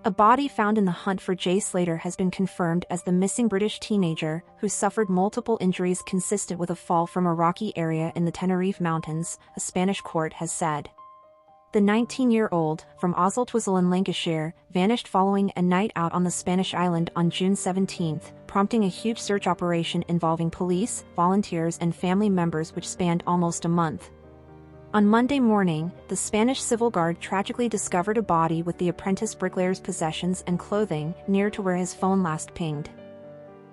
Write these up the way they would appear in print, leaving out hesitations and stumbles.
A body found in the hunt for Jay Slater has been confirmed as the missing British teenager who suffered multiple injuries consistent with a fall from a rocky area in the Tenerife Mountains, a Spanish court has said. The 19-year-old, from Oswaldtwistle in Lancashire, vanished following a night out on the Spanish island on June 17, prompting a huge search operation involving police, volunteers and family members which spanned almost a month. On Monday morning, the Spanish Civil Guard tragically discovered a body with the apprentice bricklayer's possessions and clothing near to where his phone last pinged.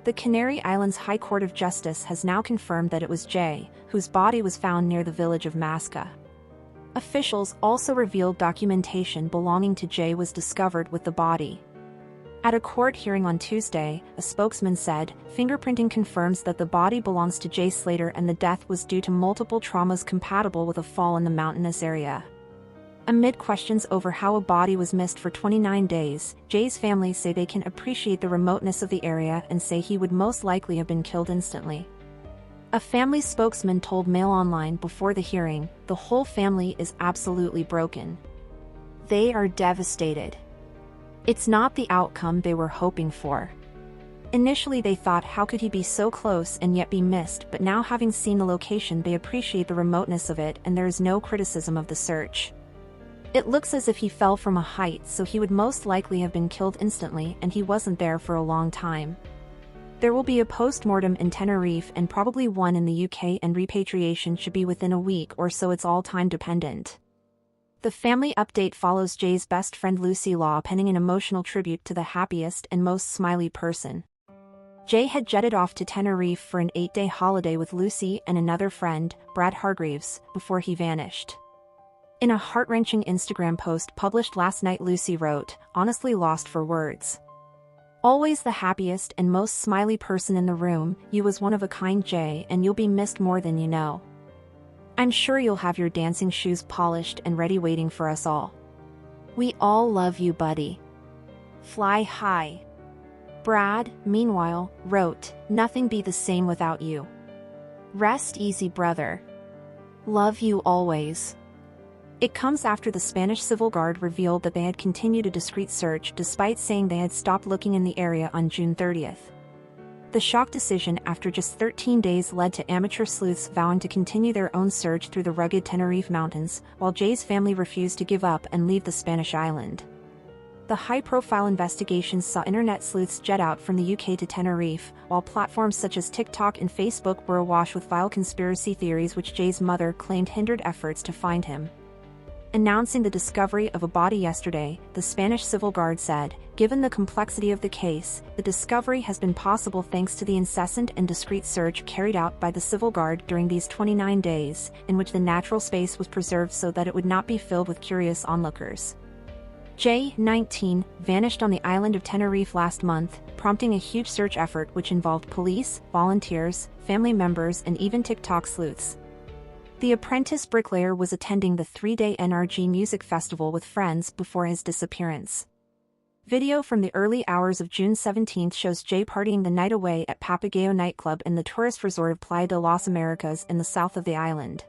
The Canary Islands High Court of Justice has now confirmed that it was Jay, whose body was found near the village of Masca. Officials also revealed documentation belonging to Jay was discovered with the body. At a court hearing on Tuesday, a spokesman said, "Fingerprinting confirms that the body belongs to Jay Slater and the death was due to multiple traumas compatible with a fall in the mountainous area." Amid questions over how a body was missed for 29 days, Jay's family say they can appreciate the remoteness of the area and say he would most likely have been killed instantly. A family spokesman told Mail Online before the hearing, "The whole family is absolutely broken. They are devastated. It's not the outcome they were hoping for. Initially they thought how could he be so close and yet be missed, but now having seen the location they appreciate the remoteness of it and there is no criticism of the search. It looks as if he fell from a height, so he would most likely have been killed instantly and he wasn't there for a long time. There will be a post-mortem in Tenerife and probably one in the UK, and repatriation should be within a week or so. It's all time dependent." The family update follows Jay's best friend Lucy Law penning an emotional tribute to the happiest and most smiley person. Jay had jetted off to Tenerife for an 8-day holiday with Lucy and another friend, Brad Hargreaves, before he vanished. In a heart-wrenching Instagram post published last night, Lucy wrote, "Honestly lost for words. Always the happiest and most smiley person in the room, you was one of a kind, Jay, and you'll be missed more than you know. I'm sure you'll have your dancing shoes polished and ready waiting for us all. We all love you, buddy. Fly high." Brad, meanwhile, wrote, "Nothing be the same without you. Rest easy, brother. Love you always." It comes after the Spanish Civil Guard revealed that they had continued a discreet search despite saying they had stopped looking in the area on June 30th. The shock decision after just 13 days led to amateur sleuths vowing to continue their own search through the rugged Tenerife Mountains, while Jay's family refused to give up and leave the Spanish island. The high-profile investigations saw internet sleuths jet out from the UK to Tenerife, while platforms such as TikTok and Facebook were awash with vile conspiracy theories which Jay's mother claimed hindered efforts to find him. Announcing the discovery of a body yesterday, the Spanish Civil Guard said, "Given the complexity of the case, the discovery has been possible thanks to the incessant and discreet search carried out by the Civil Guard during these 29 days, in which the natural space was preserved so that it would not be filled with curious onlookers." Jay, 19, vanished on the island of Tenerife last month, prompting a huge search effort which involved police, volunteers, family members and even TikTok sleuths. The apprentice bricklayer was attending the 3-day NRG music festival with friends before his disappearance. Video from the early hours of June 17 shows Jay partying the night away at Papagayo nightclub in the tourist resort of Playa de las Americas in the south of the island.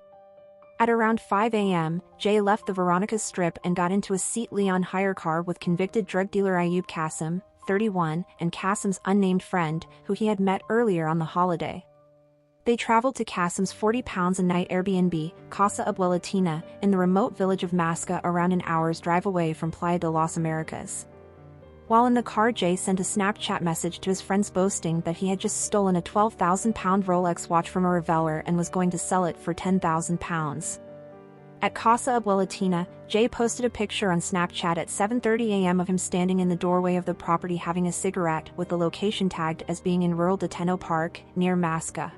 At around 5 a.m., Jay left the Veronica's Strip and got into a Seat Leon hire car with convicted drug dealer Ayub Qasim, 31, and Qasim's unnamed friend, who he had met earlier on the holiday. They traveled to Qasim's £40 a night Airbnb, Casa Abuelatina, in the remote village of Masca, around an hour's drive away from Playa de las Americas. While in the car, Jay sent a Snapchat message to his friends boasting that he had just stolen a £12,000 Rolex watch from a reveller and was going to sell it for £10,000. At Casa Abuelatina, Jay posted a picture on Snapchat at 7:30 a.m. of him standing in the doorway of the property having a cigarette, with the location tagged as being in rural Deteno Park, near Masca.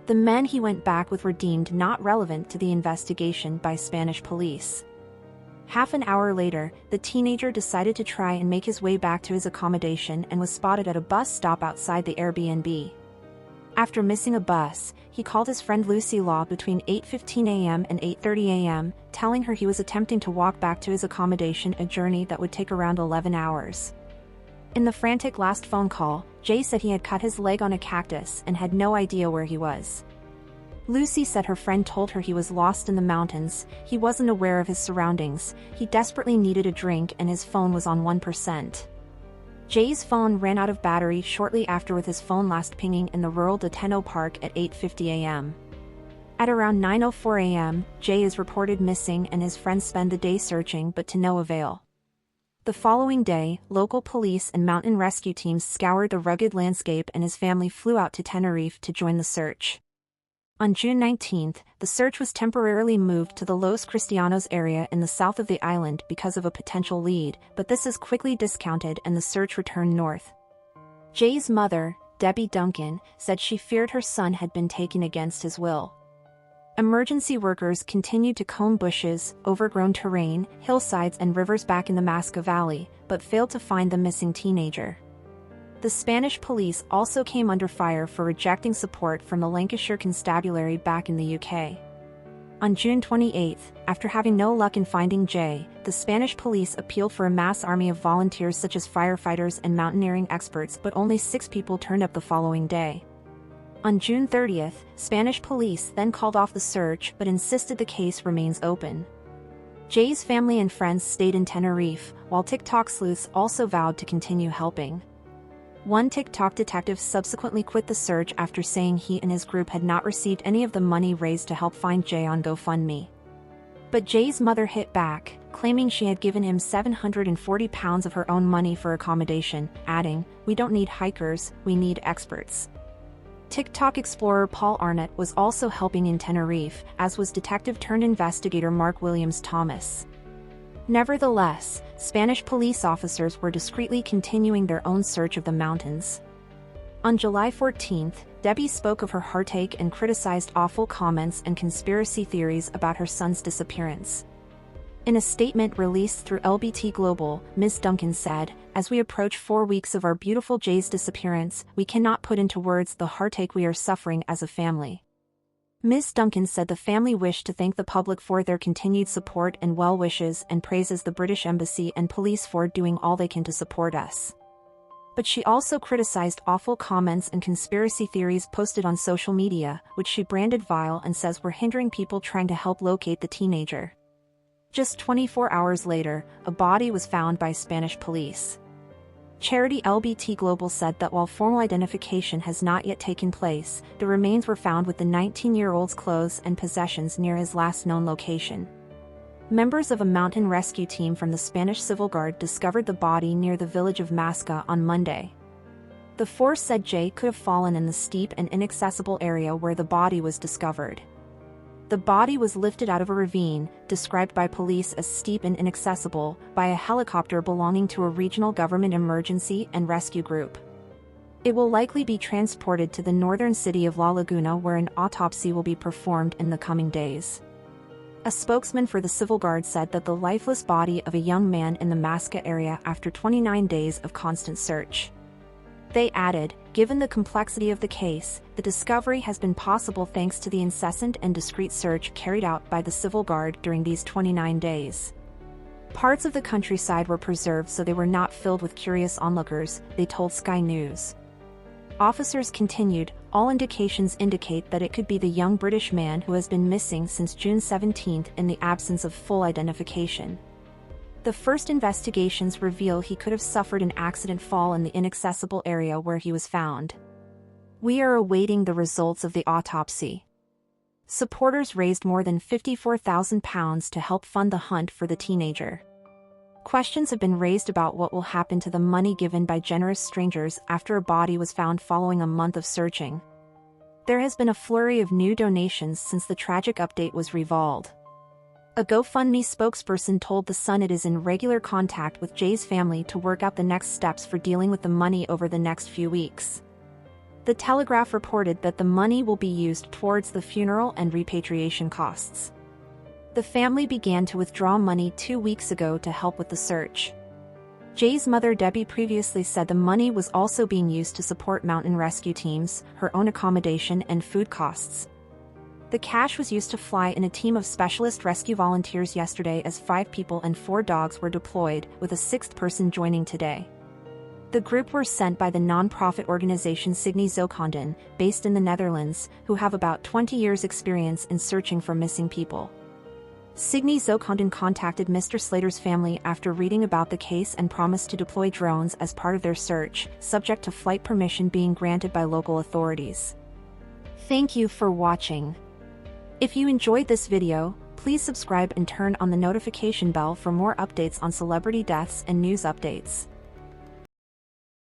The men he went back with were deemed not relevant to the investigation by Spanish police. Half an hour later, the teenager decided to try and make his way back to his accommodation and was spotted at a bus stop outside the Airbnb. After missing a bus, he called his friend Lucy Law between 8:15 a.m. and 8:30 a.m., telling her he was attempting to walk back to his accommodation, a journey that would take around 11 hours. In the frantic last phone call, Jay said he had cut his leg on a cactus and had no idea where he was. Lucy said her friend told her he was lost in the mountains, he wasn't aware of his surroundings, he desperately needed a drink and his phone was on 1%. Jay's phone ran out of battery shortly after, with his phone last pinging in the rural Deteno Park at 8:50 a.m. At around 9:04 a.m., Jay is reported missing and his friends spend the day searching, but to no avail. The following day, local police and mountain rescue teams scoured the rugged landscape and his family flew out to Tenerife to join the search. On June 19, the search was temporarily moved to the Los Cristianos area in the south of the island because of a potential lead, but this is quickly discounted and the search returned north. Jay's mother, Debbie Duncan, said she feared her son had been taken against his will. Emergency workers continued to comb bushes, overgrown terrain, hillsides and rivers back in the Masca Valley, but failed to find the missing teenager. The Spanish police also came under fire for rejecting support from the Lancashire Constabulary back in the UK. On June 28, after having no luck in finding Jay, the Spanish police appealed for a mass army of volunteers such as firefighters and mountaineering experts, but only 6 people turned up the following day. On June 30, Spanish police then called off the search but insisted the case remains open. Jay's family and friends stayed in Tenerife, while TikTok sleuths also vowed to continue helping. One TikTok detective subsequently quit the search after saying he and his group had not received any of the money raised to help find Jay on GoFundMe. But Jay's mother hit back, claiming she had given him £740 of her own money for accommodation, adding, "We don't need hikers, we need experts." TikTok explorer Paul Arnott was also helping in Tenerife, as was detective-turned-investigator Mark Williams Thomas. Nevertheless, Spanish police officers were discreetly continuing their own search of the mountains. On July 14, Debbie spoke of her heartache and criticized awful comments and conspiracy theories about her son's disappearance. In a statement released through LBT Global, Ms. Duncan said, "As we approach 4 weeks of our beautiful Jay's disappearance, we cannot put into words the heartache we are suffering as a family." Ms. Duncan said the family wished to thank the public for their continued support and well wishes and praises the British Embassy and police for doing all they can to support us. But she also criticized awful comments and conspiracy theories posted on social media, which she branded vile and says were hindering people trying to help locate the teenager. Just 24 hours later, a body was found by Spanish police. Charity LBT Global said that while formal identification has not yet taken place, the remains were found with the 19-year-old's clothes and possessions near his last known location. Members of a mountain rescue team from the Spanish Civil Guard discovered the body near the village of Masca on Monday. The force said Jay could have fallen in the steep and inaccessible area where the body was discovered. The body was lifted out of a ravine, described by police as steep and inaccessible, by a helicopter belonging to a regional government emergency and rescue group. It will likely be transported to the northern city of La Laguna, where an autopsy will be performed in the coming days. A spokesman for the Civil Guard said that the lifeless body of a young man in the Masca area after 29 days of constant search. They added, "Given the complexity of the case, the discovery has been possible thanks to the incessant and discreet search carried out by the Civil Guard during these 29 days. Parts of the countryside were preserved so they were not filled with curious onlookers," they told Sky News. Officers continued, "All indications indicate that it could be the young British man who has been missing since June 17 in the absence of full identification. The first investigations reveal he could have suffered an accident fall in the inaccessible area where he was found. We are awaiting the results of the autopsy." Supporters raised more than £54,000 to help fund the hunt for the teenager. Questions have been raised about what will happen to the money given by generous strangers after a body was found following a month of searching. There has been a flurry of new donations since the tragic update was revealed. A GoFundMe spokesperson told The Sun it is in regular contact with Jay's family to work out the next steps for dealing with the money over the next few weeks. The Telegraph reported that the money will be used towards the funeral and repatriation costs. The family began to withdraw money 2 weeks ago to help with the search. Jay's mother Debbie previously said the money was also being used to support mountain rescue teams, her own accommodation and food costs. The cash was used to fly in a team of specialist rescue volunteers yesterday as 5 people and 4 dogs were deployed, with a 6th person joining today. The group were sent by the non-profit organization Signe Zoekhonden, based in the Netherlands, who have about 20 years' experience in searching for missing people. Signe Zoekhonden contacted Mr. Slater's family after reading about the case and promised to deploy drones as part of their search, subject to flight permission being granted by local authorities. Thank you for watching. If you enjoyed this video, please subscribe and turn on the notification bell for more updates on celebrity deaths and news updates.